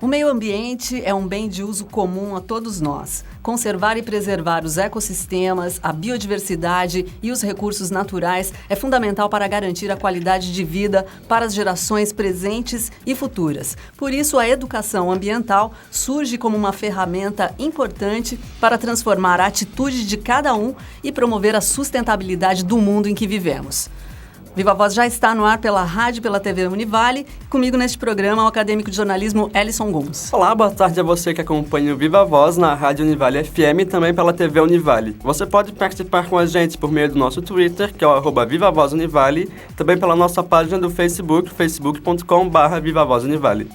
meio ambiente é um bem de uso comum a todos nós. Conservar e preservar os ecossistemas, a biodiversidade e os recursos naturais é fundamental para garantir a qualidade de vida para as gerações presentes e futuras. Por isso, a educação ambiental surge como uma ferramenta importante para transformar a atitude de cada um e promover a sustentabilidade do mundo em que vivemos. Viva Voz já está no ar pela rádio e pela TV Univale. Comigo neste programa, o acadêmico de jornalismo Ellison Gomes. Olá, boa tarde a você que acompanha o Viva Voz na Rádio Univale FM e também pela TV Univale. Você pode participar com a gente por meio do nosso Twitter, que é o @VivaVozUnivale, também pela nossa página do Facebook, facebook.com/VivaVozUnivale.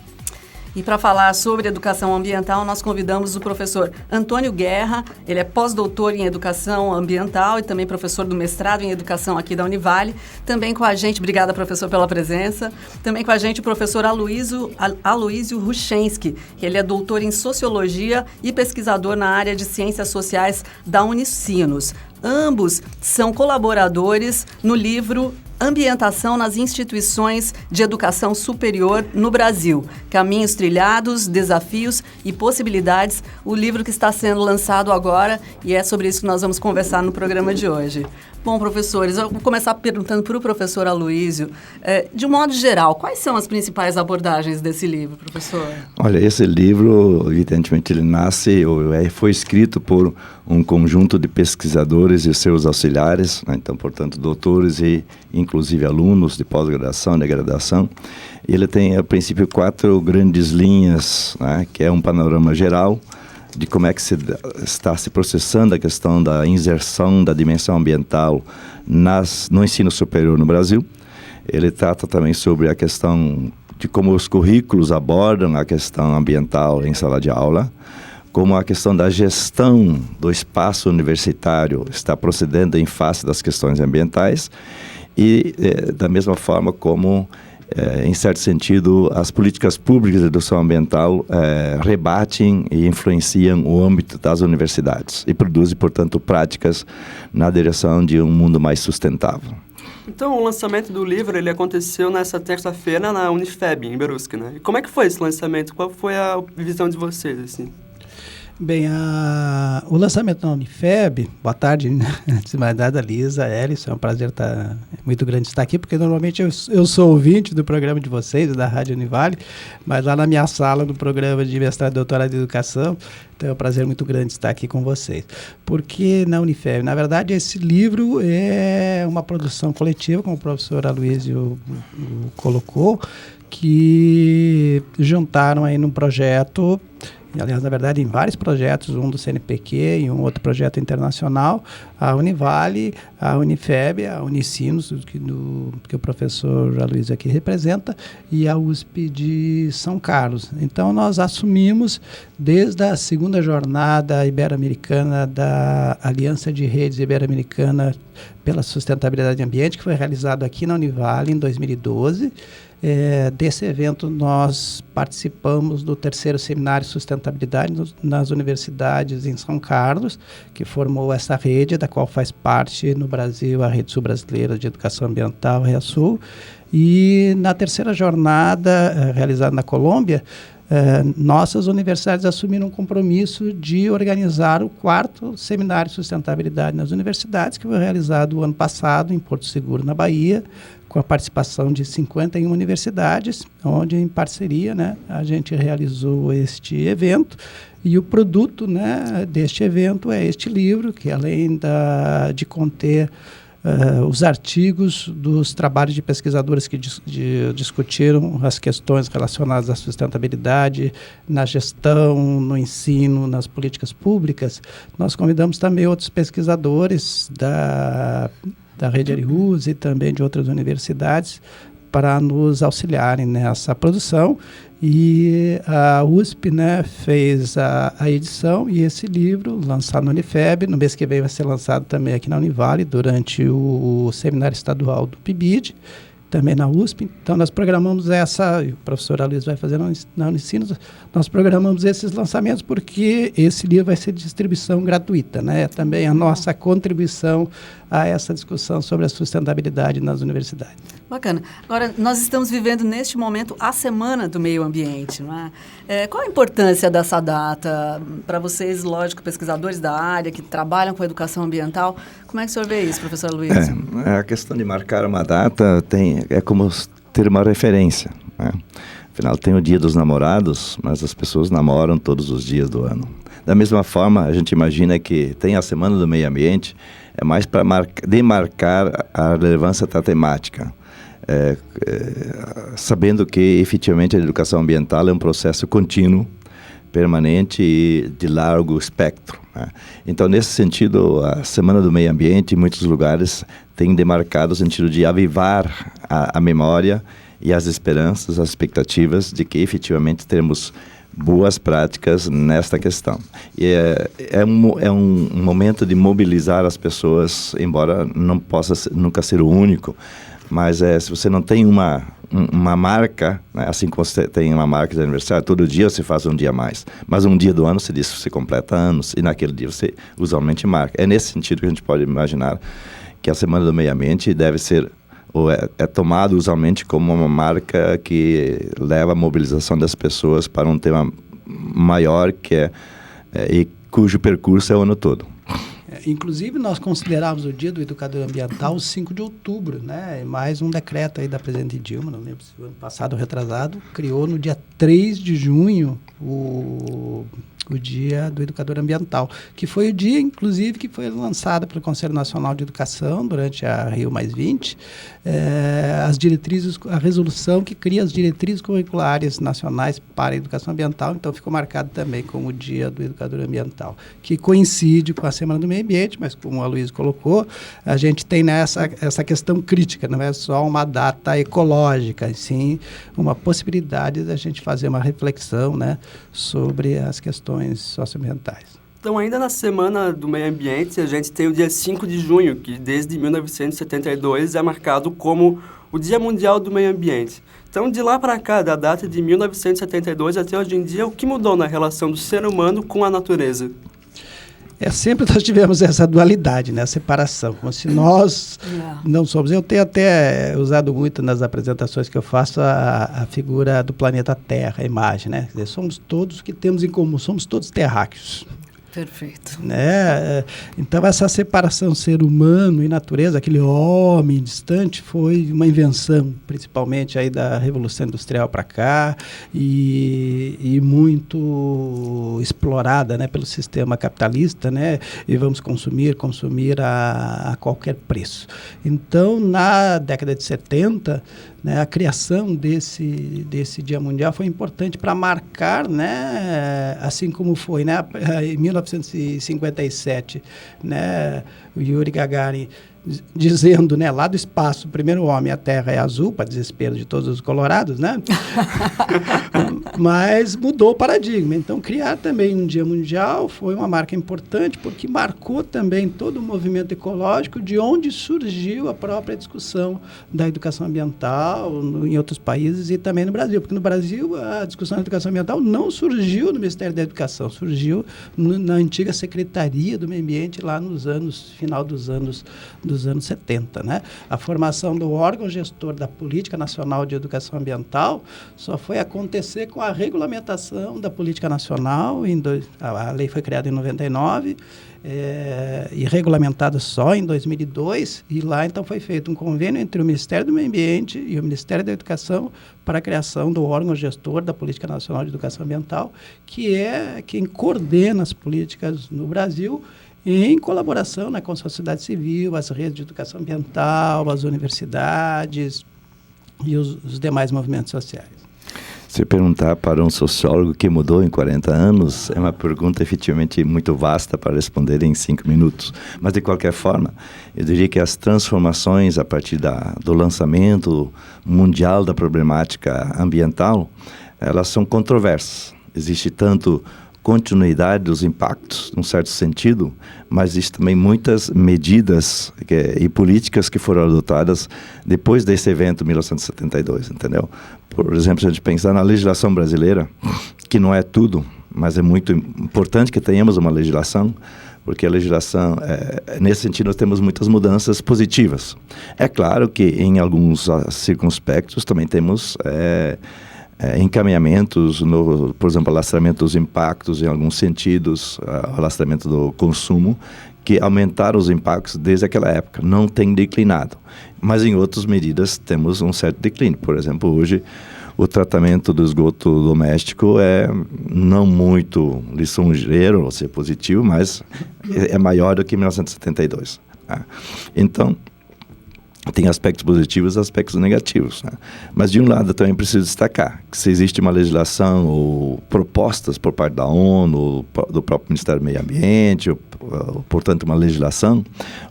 E para falar sobre educação ambiental, nós convidamos o professor Antônio Guerra. Ele é pós-doutor em educação ambiental e também professor do mestrado em educação aqui da Univale. Também com a gente, obrigada, professor, pela presença. Também com a gente o professor Aloísio Ruchensky, que ele é doutor em sociologia e pesquisador na área de ciências sociais da Unicinos. Ambos são colaboradores no livro Ambientação nas Instituições de Educação Superior no Brasil. Caminhos trilhados, desafios e possibilidades. O livro que está sendo lançado agora, e é sobre isso que nós vamos conversar no programa de hoje. Bom, professores, eu vou começar perguntando para o professor Aloísio. De um modo geral, quais são as principais abordagens desse livro, professor? Olha, esse livro, evidentemente, ele foi escrito por um conjunto de pesquisadores e seus auxiliares, né? Então, portanto, doutores e, inclusive, alunos de pós-graduação, de graduação. Ele tem, a princípio, 4 grandes linhas, né? Que é um panorama geral de como é que está se processando a questão da inserção da dimensão ambiental no ensino superior no Brasil. Ele trata também sobre a questão de como os currículos abordam a questão ambiental em sala de aula, como a questão da gestão do espaço universitário está procedendo em face das questões ambientais e, da mesma forma como em certo sentido, as políticas públicas de educação ambiental rebatem e influenciam o âmbito das universidades e produzem, portanto, práticas na direção de um mundo mais sustentável. Então, o lançamento do livro ele aconteceu nessa terça-feira na Unifeb, em Brusque, né? E como é que foi esse lançamento? Qual foi a visão de vocês, assim? Bem, o lançamento na Unifeb, boa tarde, antes de mais nada, Lisa, Ellison, é um prazer muito grande estar aqui, porque normalmente eu sou ouvinte do programa de vocês, da Rádio Univale, mas lá na minha sala, no programa de mestrado e doutorado de educação, então é um prazer muito grande estar aqui com vocês. Porque na Unifeb, na verdade, esse livro é uma produção coletiva, como o professor Aloísio colocou, que juntaram aí num projeto. Aliás, na verdade, em vários projetos, um do CNPq e um outro projeto internacional, a Univale, a Unifeb, a Unicinos, que o professor Aloísio aqui representa, e a USP de São Carlos. Então, nós assumimos, desde a segunda jornada ibero-americana da Aliança de Redes Ibero-Americana pela Sustentabilidade do Ambiente, que foi realizado aqui na Univale em 2012, desse evento nós participamos do 3º Seminário Sustentabilidade nas universidades em São Carlos, que formou essa rede, da qual faz parte no Brasil a Rede Sul Brasileira de Educação Ambiental, REASUL, e na 3ª jornada realizada na Colômbia, nossas universidades assumiram um compromisso de organizar o 4º Seminário de Sustentabilidade nas universidades, que foi realizado o ano passado em Porto Seguro, na Bahia, com a participação de 51 universidades, onde, em parceria, né, a gente realizou este evento. E o produto, né, deste evento é este livro, que além de conter os artigos dos trabalhos de pesquisadores que discutiram as questões relacionadas à sustentabilidade, na gestão, no ensino, nas políticas públicas, nós convidamos também outros pesquisadores da Rede Arius e também de outras universidades para nos auxiliarem nessa produção. E a USP, né, fez a edição e esse livro, lançado no Unifeb, no mês que vem vai ser lançado também aqui na Univale, durante o seminário estadual do PIBID, também na USP. Então, nós programamos o professor Aloísio vai fazer na Unicinos, nós programamos esses lançamentos porque esse livro vai ser de distribuição gratuita, né? Também a nossa contribuição a essa discussão sobre a sustentabilidade nas universidades. Bacana. Agora, nós estamos vivendo neste momento a Semana do Meio Ambiente, não é? Qual a importância dessa data para vocês, lógico, pesquisadores da área, que trabalham com educação ambiental? Como é que o senhor vê isso, professor Luiz? A questão de marcar uma data é como ter uma referência, né? Afinal, tem o Dia dos Namorados, mas as pessoas namoram todos os dias do ano. Da mesma forma, a gente imagina que tem a Semana do Meio Ambiente, é mais para demarcar a relevância da temática. Sabendo que, efetivamente, a educação ambiental é um processo contínuo, permanente e de largo espectro, né? Então, nesse sentido, a Semana do Meio Ambiente, em muitos lugares, tem demarcado o sentido de avivar a memória e as esperanças, as expectativas de que, efetivamente, teremos boas práticas nesta questão. E é um momento de mobilizar as pessoas, embora não possa nunca ser o único, mas se você não tem uma marca, né, assim como você tem uma marca de aniversário, todo dia você faz um dia a mais, mas um dia do ano você diz que você completa anos, e naquele dia você usualmente marca. É nesse sentido que a gente pode imaginar que a Semana do Meio Ambiente deve ser, ou é tomado usualmente como uma marca que leva a mobilização das pessoas para um tema maior e cujo percurso é o ano todo. Inclusive, nós considerávamos o Dia do Educador Ambiental 5 de outubro, né? Mais um decreto aí da presidente Dilma, não lembro se o ano passado ou retrasado, criou no dia 3 de junho o Dia do Educador Ambiental, que foi o dia, inclusive, que foi lançado pelo Conselho Nacional de Educação durante a Rio+20, as diretrizes, a resolução que cria as diretrizes curriculares nacionais para a educação ambiental, então ficou marcado também como o Dia do Educador Ambiental, que coincide com a Semana do Meio Ambiente, mas como a Luísa colocou, a gente tem essa questão crítica, não é só uma data ecológica, e sim uma possibilidade da gente fazer uma reflexão, né, sobre as questões socioambientais. Então, ainda na Semana do Meio Ambiente, a gente tem o dia 5 de junho, que desde 1972 é marcado como o Dia Mundial do Meio Ambiente. Então, de lá para cá, da data de 1972 até hoje em dia, o que mudou na relação do ser humano com a natureza? Sempre nós tivemos essa dualidade, né? A separação, como se nós não somos. Eu tenho até usado muito nas apresentações que eu faço a figura do planeta Terra, a imagem, né? Quer dizer, somos todos que temos em comum, somos todos terráqueos. Perfeito. Né? Então, essa separação ser humano e natureza, aquele homem distante, foi uma invenção, principalmente aí da Revolução Industrial para cá, e muito explorada, né, pelo sistema capitalista, né? E vamos consumir a qualquer preço. Então, na década de 70, né, a criação desse Dia Mundial foi importante para marcar, né, assim como foi, né, em 1957, né, o Yuri Gagarin dizendo, né, lá do espaço, o primeiro homem, a Terra é azul, para desespero de todos os colorados, né? Mas mudou o paradigma. Então, criar também um Dia Mundial foi uma marca importante, porque marcou também todo o movimento ecológico, de onde surgiu a própria discussão da educação ambiental em outros países e também no Brasil. Porque no Brasil, a discussão da educação ambiental não surgiu no Ministério da Educação, surgiu na antiga Secretaria do Meio Ambiente, lá final dos anos 70, né? A formação do órgão gestor da Política Nacional de Educação Ambiental só foi acontecer com a regulamentação da Política Nacional, a lei foi criada em 99, e regulamentada só em 2002, e lá então foi feito um convênio entre o Ministério do Meio Ambiente e o Ministério da Educação para a criação do órgão gestor da Política Nacional de Educação Ambiental, que é quem coordena as políticas no Brasil, em colaboração, né, com a sociedade civil, as redes de educação ambiental, as universidades e os demais movimentos sociais. Se perguntar para um sociólogo o que mudou em 40 anos, é uma pergunta efetivamente muito vasta para responder em 5 minutos. Mas, de qualquer forma, eu diria que as transformações a partir do lançamento mundial da problemática ambiental, elas são controversas. Existe tanto continuidade dos impactos, num certo sentido, mas existem também muitas medidas e políticas que foram adotadas depois desse evento 1972, entendeu? Por exemplo, se a gente pensar na legislação brasileira, que não é tudo, mas é muito importante que tenhamos uma legislação porque a legislação, nesse sentido, nós temos muitas mudanças positivas. É claro que em alguns circunspectos também temos encaminhamentos, por exemplo, alastramento dos impactos em alguns sentidos, alastramento do consumo, que aumentaram os impactos desde aquela época, não tem declinado. Mas em outras medidas temos um certo declínio. Por exemplo, hoje o tratamento do esgoto doméstico é não muito lisonjeiro, ou seja, positivo, mas é maior do que em 1972. Tá? Então, tem aspectos positivos e aspectos negativos. Né? Mas, de um lado, eu também preciso destacar que se existe uma legislação ou propostas por parte da ONU, do próprio Ministério do Meio Ambiente, ou, portanto, uma legislação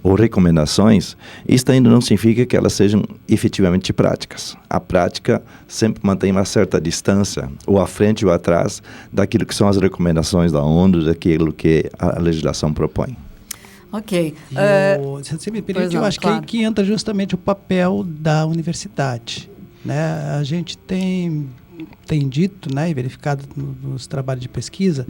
ou recomendações, isso ainda não significa que elas sejam efetivamente práticas. A prática sempre mantém uma certa distância, ou à frente ou atrás, daquilo que são as recomendações da ONU, daquilo que a legislação propõe. Ok. Se você me permite, eu acho claro. que entra justamente o papel da universidade. Né? A gente tem dito, né, e verificado nos trabalhos de pesquisa,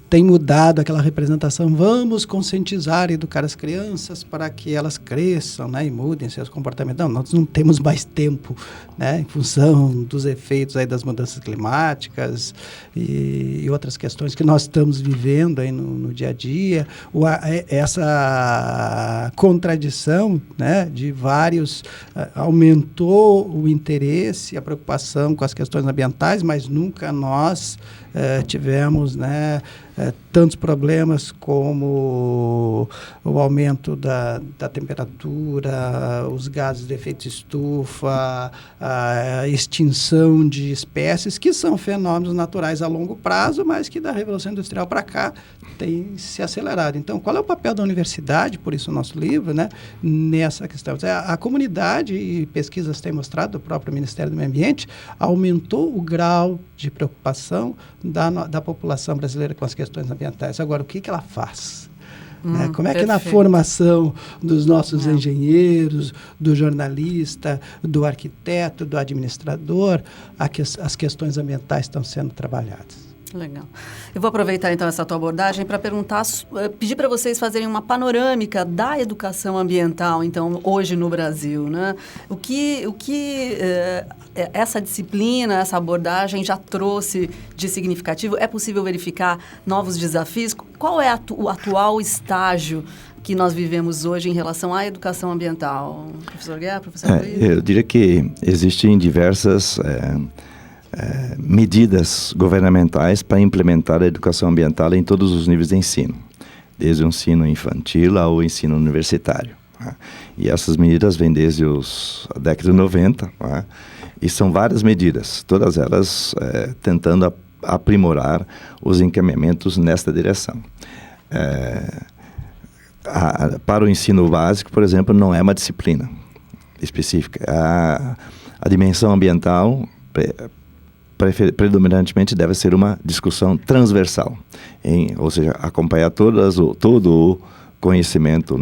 tem mudado aquela representação, vamos conscientizar e educar as crianças para que elas cresçam, né, e mudem seus comportamentos. Não, nós não temos mais tempo, né, em função dos efeitos aí das mudanças climáticas e outras questões que nós estamos vivendo aí no dia a dia. Essa contradição, né, de vários, aumentou o interesse, a preocupação com as questões ambientais, mas nunca nós tivemos, né, tantos problemas como o aumento da temperatura, os gases de efeito estufa, a extinção de espécies, que são fenômenos naturais a longo prazo, mas que da Revolução Industrial para cá tem se acelerado. Então, qual é o papel da universidade, por isso o nosso livro, né, nessa questão? A comunidade, e pesquisas têm mostrado, o próprio Ministério do Meio Ambiente, aumentou o grau de preocupação da população brasileira com as questões ambientais. Agora, o que ela faz? Né? Como é que na formação dos nossos engenheiros, do jornalista, do arquiteto, do administrador, as questões ambientais estão sendo trabalhadas? Legal. Eu vou aproveitar então essa tua abordagem para pedir para vocês fazerem uma panorâmica da educação ambiental, então, hoje no Brasil, né? O que essa disciplina, essa abordagem já trouxe de significativo? É possível verificar novos desafios? Qual é o atual estágio que nós vivemos hoje em relação à educação ambiental? Professor Guerra, professor Luiz? Eu diria que existem diversas medidas governamentais para implementar a educação ambiental em todos os níveis de ensino, desde o ensino infantil ao ensino universitário. Né? E essas medidas vêm desde a década de 90, né? E são várias medidas, todas elas tentando aprimorar os encaminhamentos nesta direção. Para o ensino básico, por exemplo, não é uma disciplina específica. A dimensão ambiental predominantemente deve ser uma discussão transversal, ou seja, acompanhar todo o conhecimento,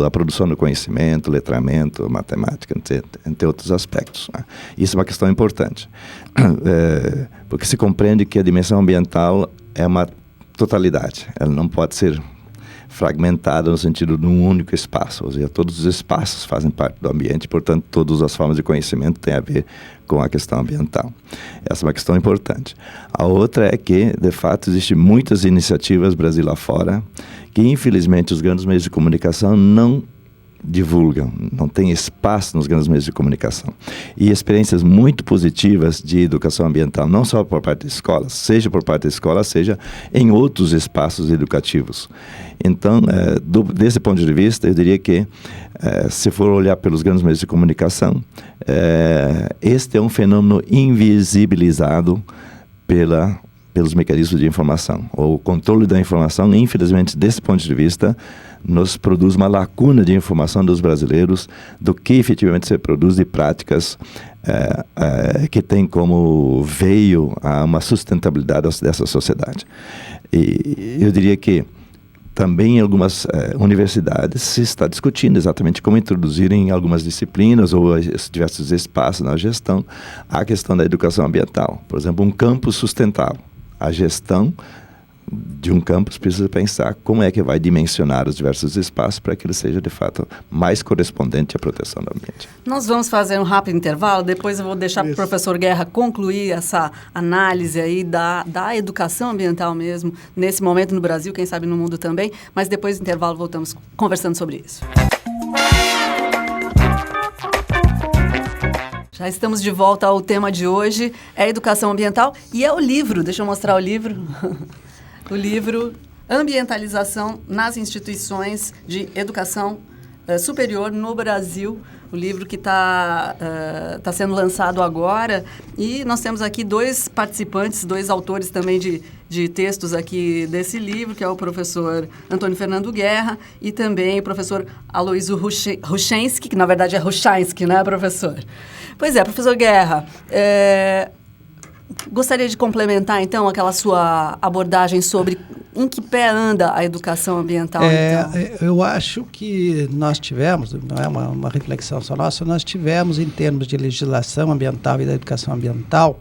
a produção do conhecimento, letramento, matemática, entre outros aspectos. Né? Isso é uma questão importante, porque se compreende que a dimensão ambiental é uma totalidade, ela não pode ser fragmentada no sentido de um único espaço, ou seja, todos os espaços fazem parte do ambiente, portanto, todas as formas de conhecimento têm a ver com a questão ambiental. Essa é uma questão importante. A outra é que, de fato, existem muitas iniciativas Brasil afora que, infelizmente, os grandes meios de comunicação não divulgam, não tem espaço nos grandes meios de comunicação. E experiências muito positivas de educação ambiental, não só por parte da escola, seja por parte da escola, seja em outros espaços educativos. Então, desse ponto de vista, eu diria que, se for olhar pelos grandes meios de comunicação, este é um fenômeno invisibilizado pelos mecanismos de informação. O controle da informação, infelizmente, desse ponto de vista, nos produz uma lacuna de informação dos brasileiros do que efetivamente se produz de práticas que tem como veio a uma sustentabilidade dessa sociedade. E eu diria que também em algumas universidades se está discutindo exatamente como introduzir em algumas disciplinas ou diversos espaços na gestão a questão da educação ambiental. Por exemplo, um campus sustentável. A gestão de um campus precisa pensar como é que vai dimensionar os diversos espaços para que ele seja, de fato, mais correspondente à proteção do ambiente. Nós vamos fazer um rápido intervalo, depois eu vou deixar para o professor Guerra concluir essa análise aí da educação ambiental mesmo, nesse momento no Brasil, quem sabe no mundo também, mas depois do intervalo voltamos conversando sobre isso. Já estamos de volta ao tema de hoje, é a educação ambiental e é o livro, deixa eu mostrar o livro, o livro Ambientalização nas Instituições de Educação Superior no Brasil, o livro que está sendo lançado agora, e nós temos aqui 2 participantes, 2 autores também de textos aqui desse livro, que é o professor Antônio Fernando Guerra e também o professor Aloysio Hruszczynski, que na verdade é Hruszczynski, né, professor? Pois é, professor Guerra, gostaria de complementar, então, aquela sua abordagem sobre em que pé anda a educação ambiental. Então. Eu acho que nós tivemos, não é uma reflexão só nossa, nós tivemos, em termos de legislação ambiental e da educação ambiental,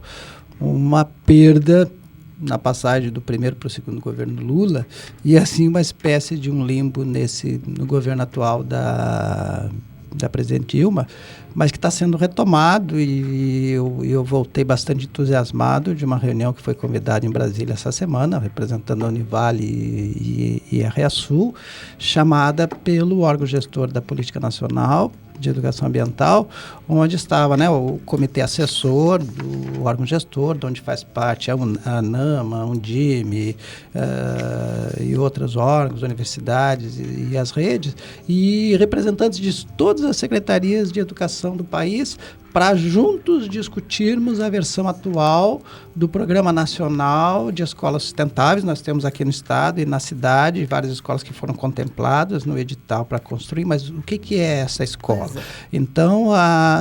uma perda na passagem do primeiro para o segundo governo Lula, e assim uma espécie de um limbo no governo atual da presidente Dilma, mas que está sendo retomado, e eu voltei bastante entusiasmado de uma reunião que foi convidada em Brasília essa semana, representando a Univale e a REASUL, chamada pelo órgão gestor da Política Nacional de Educação Ambiental, onde estava, né, o comitê assessor do órgão gestor, de onde faz parte a ANAMA, a Undime e outros órgãos, universidades e as redes, e representantes de todas as secretarias de educação do país, para juntos discutirmos a versão atual do Programa Nacional de Escolas Sustentáveis. Nós temos aqui no estado e na cidade várias escolas que foram contempladas no edital para construir, mas o que é essa escola? Então,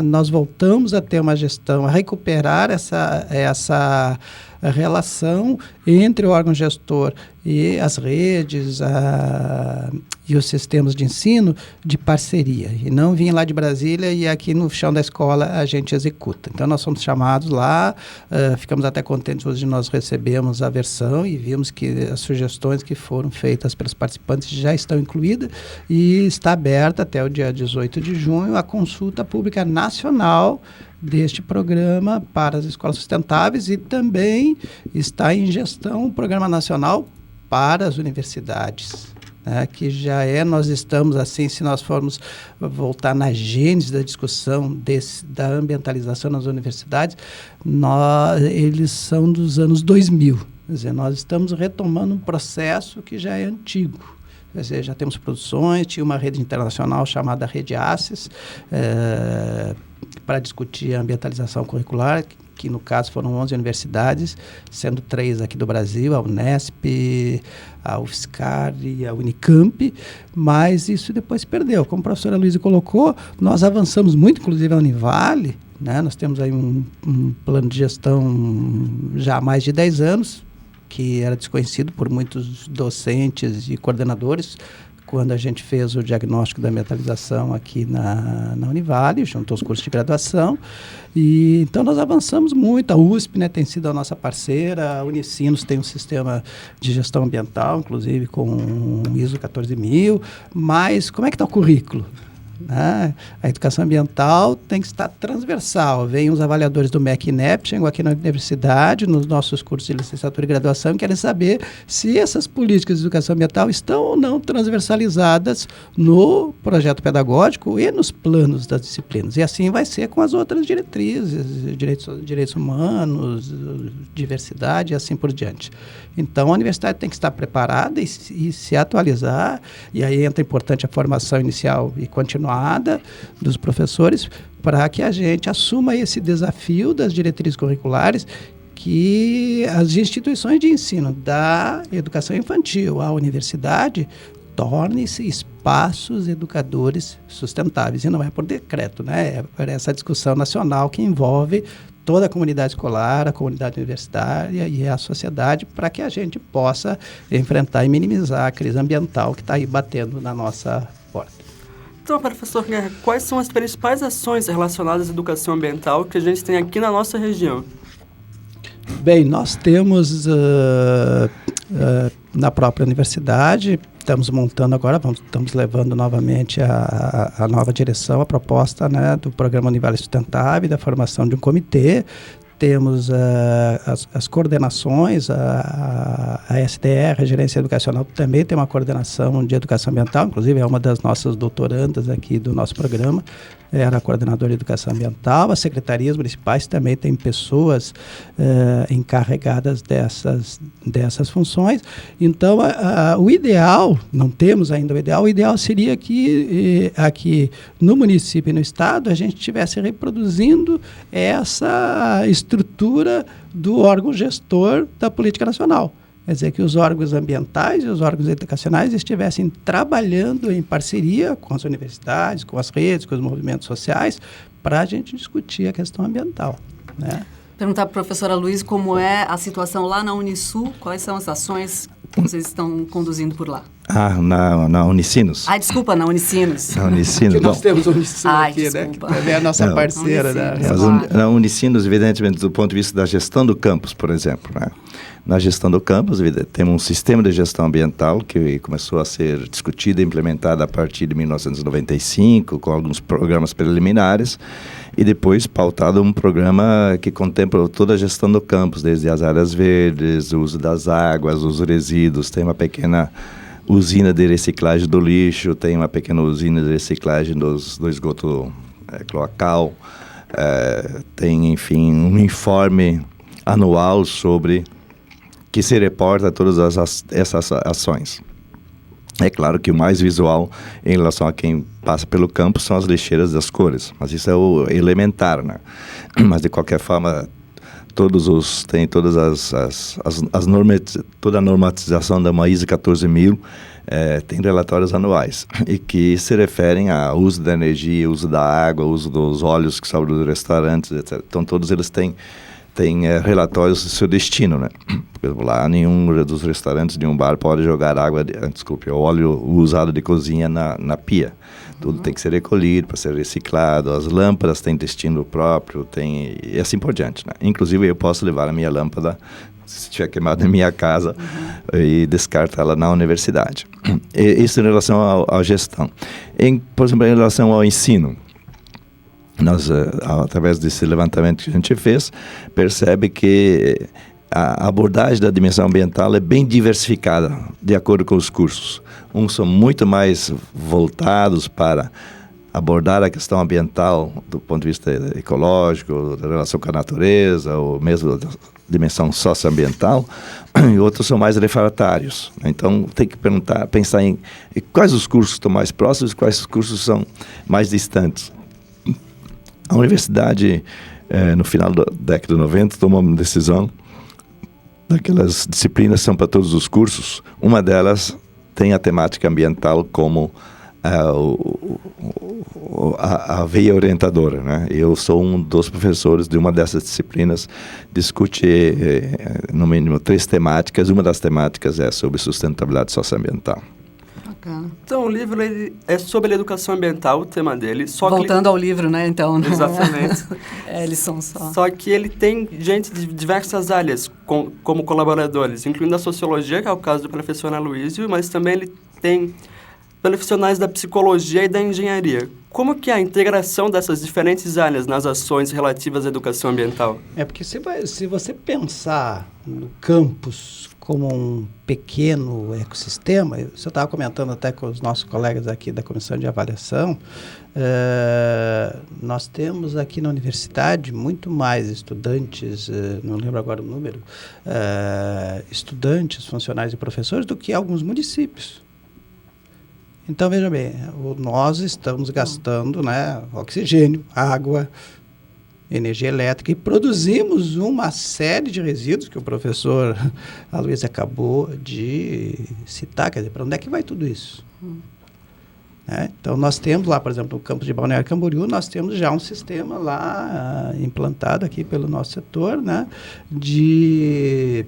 nós voltamos a ter uma gestão, a recuperar essa relação entre o órgão gestor e as redes e os sistemas de ensino de parceria, e não vir lá de Brasília e aqui no chão da escola a gente executa. Então nós fomos chamados lá, ficamos até contentes, hoje nós recebemos a versão e vimos que as sugestões que foram feitas pelos participantes já estão incluídas, e está aberta até o dia 18 de junho a consulta pública nacional deste programa para as escolas sustentáveis, e também está em gestão o Programa Nacional para as universidades, né, que nós estamos assim, se nós formos voltar na gênese da discussão da ambientalização nas universidades, eles são dos anos 2000, quer dizer, nós estamos retomando um processo que já é antigo. Quer dizer, já temos produções, tinha uma rede internacional chamada Rede ACES, para discutir a ambientalização curricular, que no caso foram 11 universidades, sendo 3 aqui do Brasil, a Unesp, a UFSCar e a Unicamp, mas isso depois perdeu. Como a professora Luísa colocou, nós avançamos muito, inclusive a Univale, né? Nós temos aí um plano de gestão já há mais de 10 anos, que era desconhecido por muitos docentes e coordenadores, quando a gente fez o diagnóstico da ambientalização aqui na Univale, junto aos cursos de graduação. E então nós avançamos muito. A USP, né, tem sido a nossa parceira, a Unicinos tem um sistema de gestão ambiental, inclusive com o ISO 14000, mas como é que está o currículo? A educação ambiental tem que estar transversal. Vêm os avaliadores do MEC e INEP, chegam aqui na universidade, nos nossos cursos de licenciatura e graduação, e querem saber se essas políticas de educação ambiental estão ou não transversalizadas no projeto pedagógico e nos planos das disciplinas. E assim vai ser com as outras diretrizes, direitos humanos, diversidade e assim por diante. Então, a universidade tem que estar preparada e se atualizar, e aí entra importante a formação inicial e continuada dos professores, para que a gente assuma esse desafio das diretrizes curriculares, que as instituições de ensino da educação infantil à universidade tornem-se espaços educadores sustentáveis. E não é por decreto, né? É por essa discussão nacional que envolve toda a comunidade escolar, a comunidade universitária e a sociedade, para que a gente possa enfrentar e minimizar a crise ambiental que está aí batendo na nossa porta. Então, professor Guerra, quais são as principais ações relacionadas à educação ambiental que a gente tem aqui na nossa região? Bem, nós temos na própria universidade. Estamos montando agora, estamos levando novamente a nova direção, a proposta, né, do Programa Univale Sustentável, da formação de um comitê. Temos as coordenações, a SDR, a Gerência Educacional, também tem uma coordenação de educação ambiental, inclusive é uma das nossas doutorandas aqui do nosso programa, era a coordenadora de educação ambiental. As secretarias municipais também têm pessoas encarregadas dessas funções. Então, o ideal, não temos ainda o ideal seria que aqui no município e no estado a gente estivesse reproduzindo essa estrutura do órgão gestor da política nacional. Quer dizer, que os órgãos ambientais e os órgãos educacionais estivessem trabalhando em parceria com as universidades, com as redes, com os movimentos sociais, para a gente discutir a questão ambiental, né? Perguntar para a professora Luísa como é a situação lá na Unisul, quais são as ações que vocês estão conduzindo por lá? Na Unicinos. Desculpa, na Unicinos. Na Unicinos. Nós temos a Unisul aqui, desculpa, né? Que é a nossa parceira. Na Unicinos, evidentemente, do ponto de vista da gestão do campus, por exemplo, né? Na gestão do campus, temos um sistema de gestão ambiental que começou a ser discutido e implementado a partir de 1995, com alguns programas preliminares, e depois pautado um programa que contempla toda a gestão do campus, desde as áreas verdes, o uso das águas, os resíduos. Tem uma pequena usina de reciclagem do lixo, tem uma pequena usina de reciclagem do esgoto cloacal, tem, enfim, um informe anual sobre que se reporta todas essas ações. É claro que o mais visual em relação a quem passa pelo campo são as lixeiras das cores, mas isso é o elementar, né? Mas de qualquer forma, tem todas as normas, toda a normatização da ISO 14000 tem relatórios anuais e que se referem ao uso da energia, uso da água, uso dos óleos que sobram dos restaurantes, etc. Então todos eles têm relatórios do seu destino, né? Porque lá nenhum dos restaurantes, nenhum bar pode jogar óleo usado de cozinha na pia. Tudo tem que ser recolhido para ser reciclado. As lâmpadas têm destino próprio, e assim por diante, né? Inclusive eu posso levar a minha lâmpada, se tiver queimado na minha casa, e descartá-la na universidade. Isso em relação à gestão. Por exemplo, em relação ao ensino, nós, através desse levantamento que a gente fez, percebe que a abordagem da dimensão ambiental é bem diversificada, de acordo com os cursos. Uns são muito mais voltados para abordar a questão ambiental do ponto de vista ecológico, da relação com a natureza, ou mesmo da dimensão socioambiental, e outros são mais refratários. Então, tem que pensar em quais os cursos estão mais próximos e quais os cursos são mais distantes. A universidade, no final da década de 90, tomou uma decisão daquelas disciplinas são para todos os cursos. Uma delas tem a temática ambiental como a veia orientadora, né? Eu sou um dos professores de uma dessas disciplinas, discute no mínimo 3 temáticas. Uma das temáticas é sobre sustentabilidade socioambiental. Então, o livro é sobre a educação ambiental, o tema dele. Voltando ao livro, né, então. Exatamente. Eles são só. Só que ele tem gente de diversas áreas como colaboradores, incluindo a sociologia, que é o caso do professor Aloysio, mas também ele tem profissionais da psicologia e da engenharia. Como que é a integração dessas diferentes áreas nas ações relativas à educação ambiental? Porque se você pensar no campus como um pequeno ecossistema, eu estava comentando até com os nossos colegas aqui da Comissão de Avaliação, nós temos aqui na universidade muito mais estudantes, não lembro agora o número, estudantes, funcionários e professores do que alguns municípios. Então, veja bem, nós estamos gastando, né, oxigênio, água, energia elétrica e produzimos uma série de resíduos que o professor Aloysio acabou de citar. Quer dizer, para onde é que vai tudo isso? Então, nós temos lá, por exemplo, no campus de Balneário Camboriú, nós temos já um sistema lá implantado aqui pelo nosso setor, né, de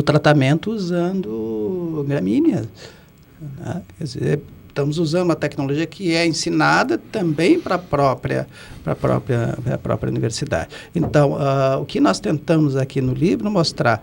tratamento usando gramíneas. Né? Quer dizer, estamos usando uma tecnologia que é ensinada também para a própria universidade. Então, o que nós tentamos aqui no livro mostrar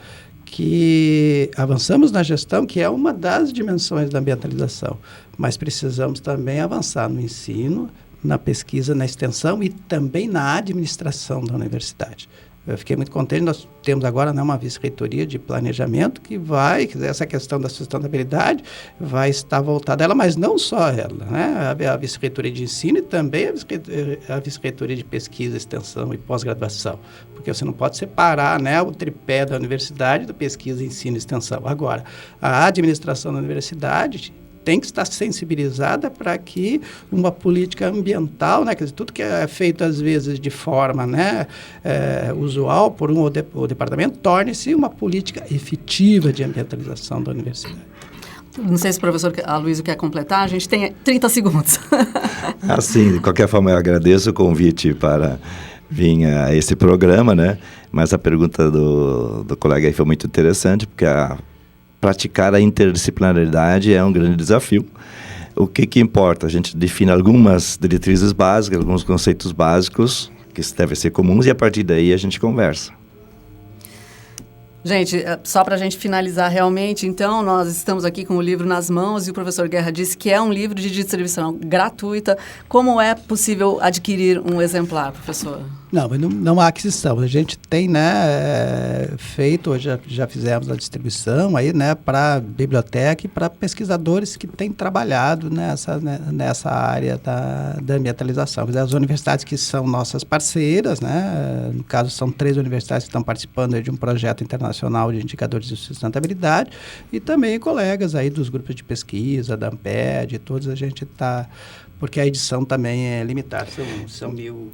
que avançamos na gestão, que é uma das dimensões da ambientalização, mas precisamos também avançar no ensino, na pesquisa, na extensão e também na administração da universidade. Eu fiquei muito contente, nós temos agora, né, uma vice-reitoria de planejamento que vai, essa questão da sustentabilidade vai estar voltada a ela, mas não só ela, né? A vice-reitoria de ensino e também a vice-reitoria de pesquisa, extensão e pós-graduação, porque você não pode separar, né, o tripé da universidade da pesquisa, ensino e extensão. Agora, a administração da universidade tem que estar sensibilizada para que uma política ambiental, né, quer dizer, tudo que é feito às vezes de forma, né, usual por o departamento, torne-se uma política efetiva de ambientalização da universidade. Não sei se o professor Aloysio quer completar, a gente tem 30 segundos. Assim, de qualquer forma, eu agradeço o convite para vir a esse programa, né? Mas a pergunta do colega aí foi muito interessante, porque praticar a interdisciplinaridade é um grande desafio. O que importa? A gente define algumas diretrizes básicas, alguns conceitos básicos que devem ser comuns e a partir daí a gente conversa. Gente, só para a gente finalizar realmente, então, nós estamos aqui com o livro nas mãos e o professor Guerra disse que é um livro de distribuição gratuita. Como é possível adquirir um exemplar, professor? Não há aquisição. A gente tem, né, feito, já fizemos a distribuição aí, né, para biblioteca e para pesquisadores que têm trabalhado nessa área da ambientalização. As universidades que são nossas parceiras, né, no caso são 3 universidades que estão participando aí de um projeto internacional de indicadores de sustentabilidade e também colegas aí dos grupos de pesquisa, da Amped, todos a gente está... Porque a edição também é limitada, são 1000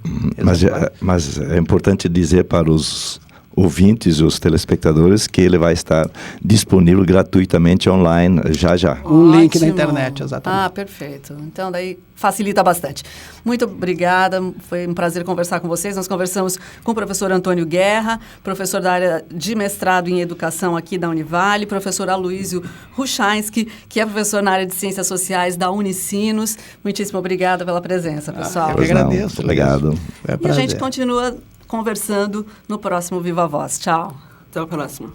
mas é importante dizer para os ouvintes e os telespectadores que ele vai estar disponível gratuitamente online já. Um link na internet, exatamente. Ah, perfeito. Então, daí facilita bastante. Muito obrigada, foi um prazer conversar com vocês. Nós conversamos com o professor Antônio Guerra, professor da área de mestrado em educação aqui da Univale, professor Aloysio Ruchansky, que é professor na área de ciências sociais da Unicinos. Muitíssimo obrigada pela presença, pessoal. Eu agradeço. Obrigado. E a gente continua conversando no próximo Viva Voz. Tchau. Até a próxima.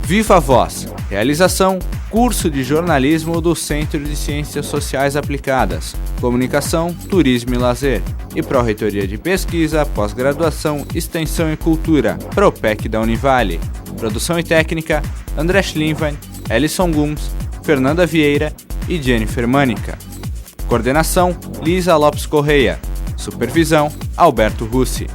Viva Voz. Realização: curso de jornalismo do Centro de Ciências Sociais Aplicadas, Comunicação, Turismo e Lazer e Pró-Reitoria de Pesquisa, Pós-Graduação, Extensão e Cultura, Propec da Univale. Produção e técnica: André Schlinwein, Ellison Gumbs, Fernanda Vieira e Jennifer Mânica. Coordenação: Lisa Lopes Correia. Supervisão: Alberto Russi.